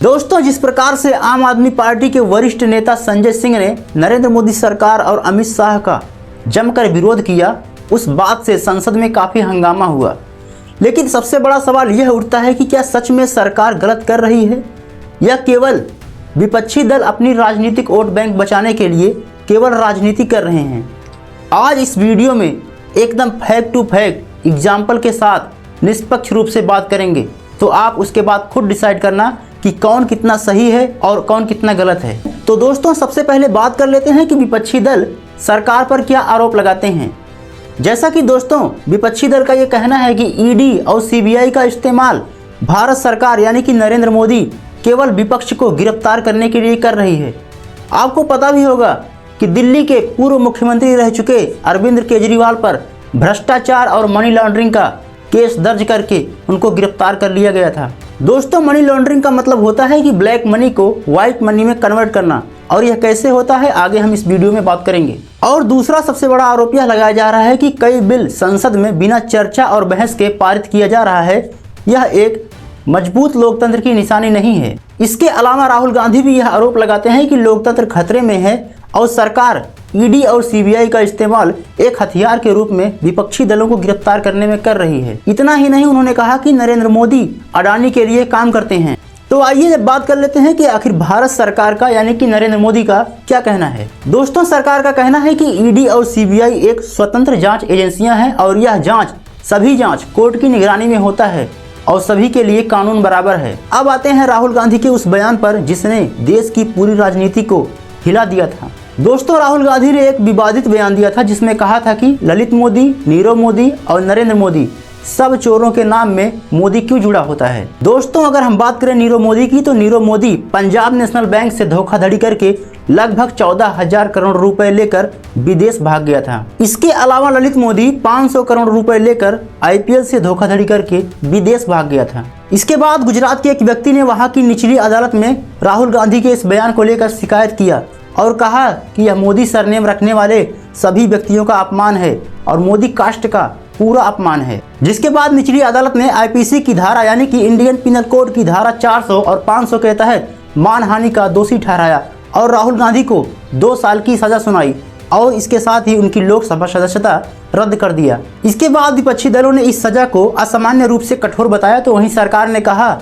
दोस्तों, जिस प्रकार से आम आदमी पार्टी के वरिष्ठ नेता संजय सिंह ने नरेंद्र मोदी सरकार और अमित शाह का जमकर विरोध किया, उस बात से संसद में काफ़ी हंगामा हुआ। लेकिन सबसे बड़ा सवाल यह उठता है कि क्या सच में सरकार गलत कर रही है या केवल विपक्षी दल अपनी राजनीतिक वोट बैंक बचाने के लिए केवल राजनीति कर रहे हैं। आज इस वीडियो में एकदम फैक्ट टू फैक्ट एग्जाम्पल के साथ निष्पक्ष रूप से बात करेंगे, तो आप उसके बाद खुद डिसाइड करना कि कौन कितना सही है और कौन कितना गलत है। तो दोस्तों, सबसे पहले बात कर लेते हैं कि विपक्षी दल सरकार पर क्या आरोप लगाते हैं। जैसा कि दोस्तों, विपक्षी दल का ये कहना है कि ईडी और सीबीआई का इस्तेमाल भारत सरकार यानी कि नरेंद्र मोदी केवल विपक्ष को गिरफ्तार करने के लिए कर रही है। आपको पता भी होगा कि दिल्ली के पूर्व मुख्यमंत्री रह चुके अरविंद केजरीवाल पर भ्रष्टाचार और मनी लॉन्ड्रिंग का केस दर्ज करके उनको गिरफ्तार कर लिया गया था। दोस्तों, मनी लॉन्ड्रिंग का मतलब होता है कि ब्लैक मनी को व्हाइट मनी में कन्वर्ट करना, और यह कैसे होता है आगे हम इस वीडियो में बात करेंगे। और दूसरा सबसे बड़ा आरोप यह लगाया जा रहा है कि कई बिल संसद में बिना चर्चा और बहस के पारित किया जा रहा है। यह एक मजबूत लोकतंत्र की निशानी नहीं है। इसके अलावा राहुल गांधी भी यह आरोप लगाते हैं कि लोकतंत्र खतरे में है और सरकार ईडी और सीबीआई का इस्तेमाल एक हथियार के रूप में विपक्षी दलों को गिरफ्तार करने में कर रही है। इतना ही नहीं, उन्होंने कहा कि नरेंद्र मोदी अडानी के लिए काम करते हैं। तो आइए बात कर लेते हैं कि आखिर भारत सरकार का यानी कि नरेंद्र मोदी का क्या कहना है। दोस्तों, सरकार का कहना है कि ईडी और सीबीआई एक स्वतंत्र जांच एजेंसियां हैं और यह सभी जांच कोर्ट की निगरानी में होता है और सभी के लिए कानून बराबर है। अब आते हैं राहुल गांधी के उस बयान पर जिसने देश की पूरी राजनीति को हिला दिया था। दोस्तों, राहुल गांधी ने एक विवादित बयान दिया था जिसमें कहा था कि ललित मोदी, नीरव मोदी और नरेंद्र मोदी सब चोरों के नाम में मोदी क्यों जुड़ा होता है। दोस्तों, अगर हम बात करें नीरव मोदी की, तो नीरव मोदी पंजाब नेशनल बैंक से धोखाधड़ी करके लगभग 14,000 करोड़ रुपए लेकर विदेश भाग गया था। इसके अलावा ललित मोदी 500 करोड़ रुपए लेकर आईपीएल से धोखाधड़ी करके विदेश भाग गया था। इसके बाद गुजरात के एक व्यक्ति ने वहां की निचली अदालत में राहुल गांधी के इस बयान को लेकर शिकायत किया और कहा कि यह मोदी सरनेम रखने वाले सभी व्यक्तियों का अपमान है और मोदी कास्ट का पूरा अपमान है। जिसके बाद निचली अदालत ने आईपीसी की धारा यानी कि इंडियन पिनल कोड की धारा 400 और 500 के तहत मानहानि का दोषी ठहराया और राहुल गांधी को 2 साल की सजा सुनाई और इसके साथ ही उनकी लोकसभा सदस्यता रद्द कर दिया। इसके बाद विपक्षी दलों ने इस सजा को असामान्य रूप से कठोर बताया, तो वहीं सरकार ने कहा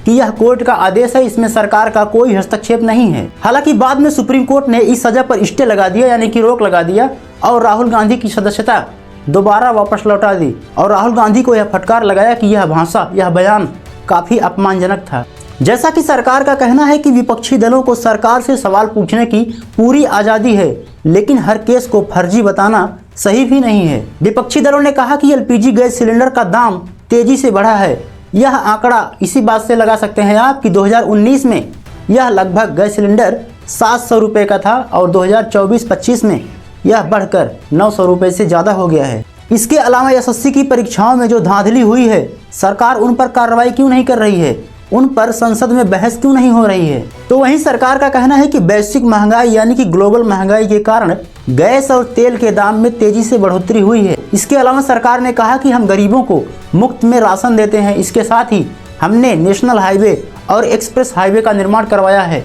कि यह कोर्ट का आदेश है, इसमें सरकार का कोई हस्तक्षेप नहीं है। हालांकि बाद में सुप्रीम कोर्ट ने इस सजा पर स्टे लगा दिया यानी कि रोक लगा दिया और राहुल गांधी की सदस्यता दोबारा वापस लौटा दी और राहुल गांधी को यह फटकार लगाया कि यह बयान काफी अपमानजनक था। जैसा कि सरकार का कहना है कि विपक्षी दलों को सरकार से सवाल पूछने की पूरी आज़ादी है, लेकिन हर केस को फर्जी बताना सही भी नहीं है। विपक्षी दलों ने कहा कि एलपीजी गैस सिलेंडर का दाम तेजी से बढ़ा है। यह आंकड़ा इसी बात से लगा सकते हैं आप कि 2019 में यह लगभग गैस सिलेंडर 700 रुपये का था और 2024-25 में यह बढ़कर 900 रुपये से ज़्यादा हो गया है। इसके अलावा एसएससी की परीक्षाओं में जो धांधली हुई है, सरकार उन पर कार्रवाई क्यों नहीं कर रही है, उन पर संसद में बहस क्यों नहीं हो रही है। तो वहीं सरकार का कहना है कि वैश्विक महंगाई यानी कि ग्लोबल महंगाई के कारण गैस और तेल के दाम में तेजी से बढ़ोतरी हुई है। इसके अलावा सरकार ने कहा कि हम गरीबों को मुफ्त में राशन देते हैं। इसके साथ ही हमने नेशनल हाईवे और एक्सप्रेस हाईवे का निर्माण करवाया है।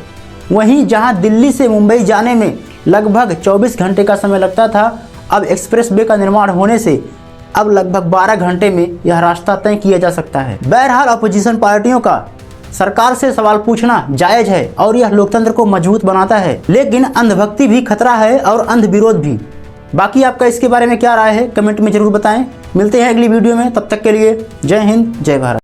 वहीं जहां दिल्ली से मुंबई जाने में लगभग 24 घंटे का समय लगता था, अब एक्सप्रेस वे का निर्माण होने से अब लगभग 12 घंटे में यह रास्ता तय किया जा सकता है। बहरहाल अपोजिशन पार्टियों का सरकार से सवाल पूछना जायज है और यह लोकतंत्र को मजबूत बनाता है, लेकिन अंधभक्ति भी खतरा है और अंध विरोध भी। बाकी आपका इसके बारे में क्या राय है, कमेंट में जरूर बताएं। मिलते हैं अगली वीडियो में, तब तक के लिए जय हिंद, जय भारत।